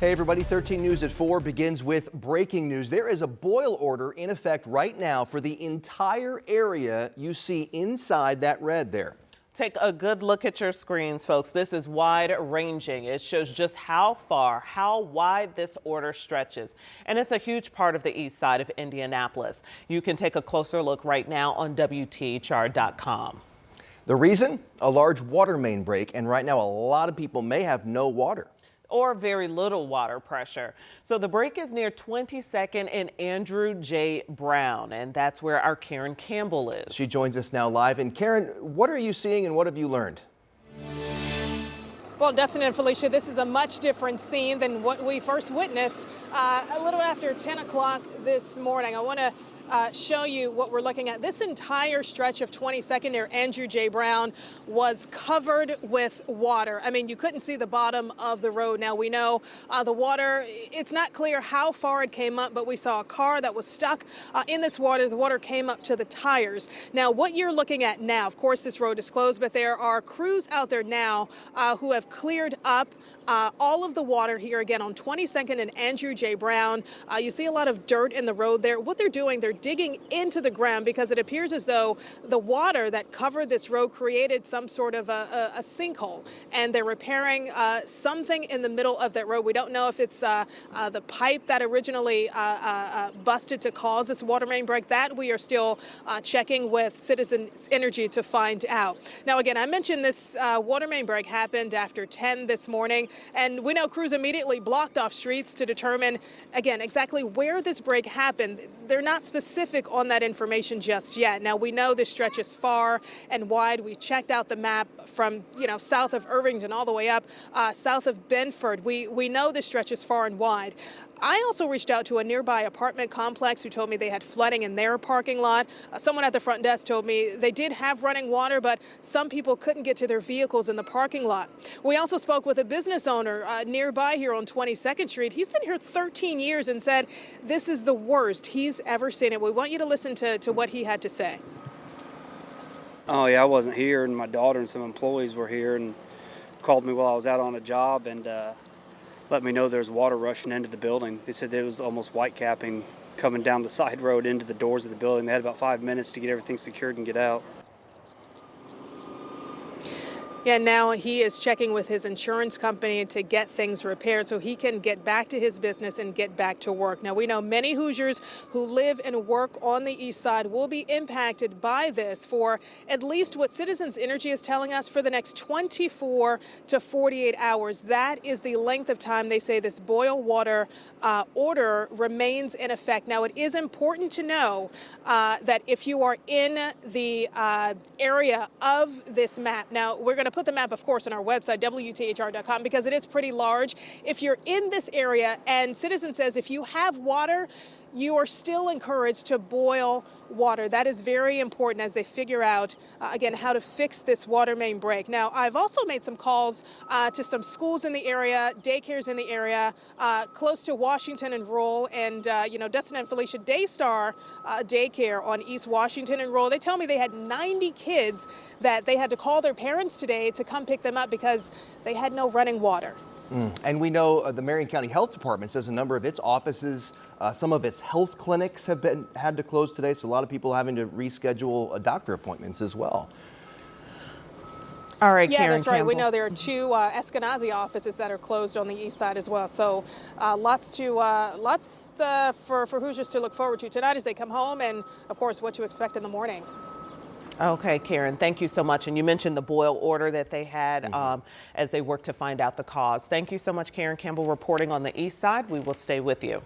Hey everybody, 13 News at 4 begins with breaking news. There is a boil order in effect right now for the entire area you see inside that red there. Take a good look at your screens, folks. This is wide ranging. It shows just how wide this order stretches. And it's a huge part of the east side of Indianapolis. You can take a closer look right now on WTHR.com. The reason? A large water main break, and right now a lot of people may have no water. Or very little water pressure. So the break is near 22nd and Andrew J. Brown, and that's where our Karen Campbell is. She joins us now live. And Karen, what are you seeing and what have you learned? Well, Dustin and Felicia, this is a much different scene than what we first witnessed a little after 10 o'clock this morning. I want to show you what we're looking at. This entire stretch of 22nd near Andrew J. Brown was covered with water. I mean, you couldn't see the bottom of the road. Now we know the water, it's not clear how far it came up, but we saw a car that was stuck in this water. The water came up to the tires. Now, what you're looking at now, of course, this road is closed, but there are crews out there now who have cleared up all of the water here again on 22nd and Andrew J. Brown. You see a lot of dirt in the road there. What they're doing, they're digging into the ground because it appears as though the water that covered this road created some sort of a sinkhole, and they're repairing something in the middle of that road. We don't know if it's the pipe that originally busted to cause this water main break. That we are still checking with Citizens Energy to find out. Now, again, I mentioned this water main break happened after 10 this morning. And we know crews immediately blocked off streets to determine, again, exactly where this break happened. They're not specific on that information just yet. Now, we know this stretch is far and wide. We checked out the map from, south of Irvington all the way up south of Benford. We know this stretch is far and wide. I also reached out to a nearby apartment complex who told me they had flooding in their parking lot. Someone at the front desk told me they did have running water, but some people couldn't get to their vehicles in the parking lot. We also spoke with a business owner nearby here on 22nd Street. He's been here 13 years and said this is the worst he's ever seen it. We want you to listen to what he had to say. Oh yeah, I wasn't here, and my daughter and some employees were here and called me while I was out on a job and let me know there's water rushing into the building. They said it was almost white capping coming down the side road into the doors of the building. They had about 5 minutes to get everything secured and get out. Yeah, now he is checking with his insurance company to get things repaired so he can get back to his business and get back to work. Now, we know many Hoosiers who live and work on the east side will be impacted by this for at least what Citizens Energy is telling us for the next 24 to 48 hours. That is the length of time they say this boil water order remains in effect. Now, it is important to know that if you are in the area of this map, now we're going to put the map, of course, on our website, WTHR.com, because it is pretty large. If you're in this area and Citizen says if you have water, you are still encouraged to boil water. That is very important as they figure out, again, how to fix this water main break. Now, I've also made some calls to some schools in the area, daycares in the area, close to Washington and Roll, and, Dustin and Felicia, Daystar Daycare on East Washington and Roll. They tell me they had 90 kids that they had to call their parents today to come pick them up because they had no running water. And we know the Marion County Health Department says a number of its offices, some of its health clinics have had to close today. So a lot of people having to reschedule doctor appointments as well. All right, yeah, Karen that's right. Campbell. We know there are two Eskenazi offices that are closed on the east side as well. So lots for Hoosiers to look forward to tonight as they come home, and of course what to expect in the morning. Okay, Karen, thank you so much. And you mentioned the boil order that they had as they work to find out the cause. Thank you so much, Karen Campbell, reporting on the east side. We will stay with you.